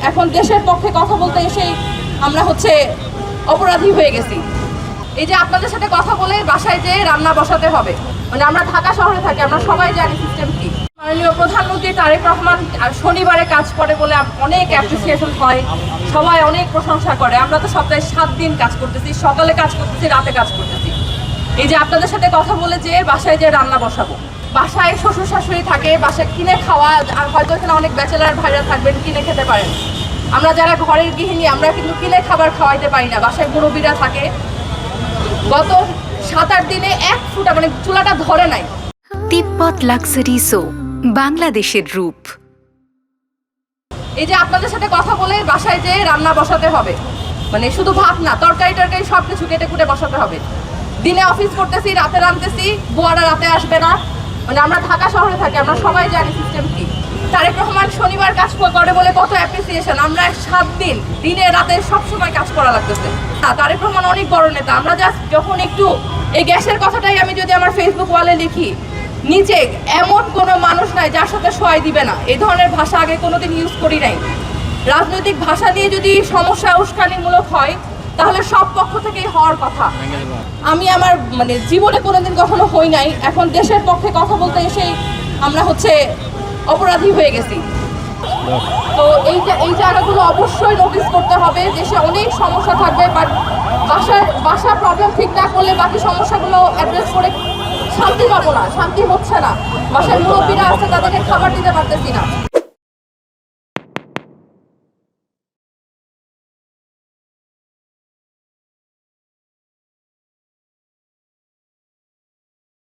এখন দেশের পক্ষে কথা বলতে এসেই আমরা অপরাধী হয়ে গেছি। এই যে আপনাদের সাথে কথা বলে বাসায় যেয়ে রান্না বসাতে হবে, মানে আমরা ঢাকা শহরে থাকি, আমরা সবাই জানি সিস্টেম কি। মাননীয় প্রধানমন্ত্রী তারেক রহমান শনিবারে কাজ করে বলে অনেক অ্যাপ্রিসিয়েশন হয়, সবাই অনেক প্রশংসা করে। আমরা তো সপ্তাহে 7 দিন কাজ করতেছি, সকালে কাজ করতেছি, রাতে কাজ করতেছি। এই যে আপনাদের সাথে কথা বলে যে বাসায় যে রান্না বসাবো, বাসায় শ্বশুর শাশুড়ি থাকে, বাসায় কিনে খাওয়া, আর হয়তো এখানে অনেক ব্যাচেলার ভাইরা থাকবেন, কিনে খেতে পারেন। আমরা যারা ঘরের গৃহিণী আমরা কিন্তু কিনে খাবার খাওয়াইতে পারি না, বাসায় মুরব্বীরা থাকে। গত 7-8 দিনে 1 ফুটা মানে চুলাটা ধরে নাই। তিব্বত লাক্সারি সো বাংলাদেশের রূপ। এই যে আপনাদের সাথে কথা বলে বাসায় যেয়ে রান্না বসাতে হবে, মানে শুধু ভাত না, তরকারি টরকারি সব কিছু কেটে কুটে বসাতে হবে। দিনে অফিস করতেছি, রাতে রাঁধতেছি, বুয়ারা রাতে আসবে না, মানে আমরা ঢাকা শহরে থাকি, আমরা সবাই জানি সিস্টেম কি। তারেক রহমান শনিবার কাজ করে বলে কত অ্যাপ্রিসিয়েশন। আমরা 7 দিন দিনে রাতে সবসময় কাজ করা লাগতেছে। তারেক রহমান অনেক বড় নেতা। আমরা জাস্ট যখন একটু এই গ্যাসের কথাটাই আমি যদি আমার ফেসবুক ওয়ালে লিখি, নিচে এমন কোনো মানুষ নাই যার সাথে সহায় দিবে না। এই ধরনের ভাষা আগে কোনোদিন ইউজ করি নাই। রাজনৈতিক ভাষা নিয়ে যদি সমস্যা উস্কানিমূলক হয় তাহলে সব পক্ষ থেকেই হওয়ার কথা। আমি আমার মানে জীবনে কোনোদিন কখনো হই নাই। এখন দেশের পক্ষে কথা বলতে এসেই আমরা অপরাধী হয়ে গেছি। তো এই জায়গাগুলো অবশ্যই নোটিস করতে হবে। দেশে অনেক সমস্যা থাকবে, বাট বাসার প্রবলেম ঠিক না করলে বাকি সমস্যাগুলো অ্যাড্রেস করে শান্তি পাবো না, শান্তি হচ্ছে না। বাসায় মুরব্বীরা আছে, তাদেরকে খাবার দিতে পারতেছি না।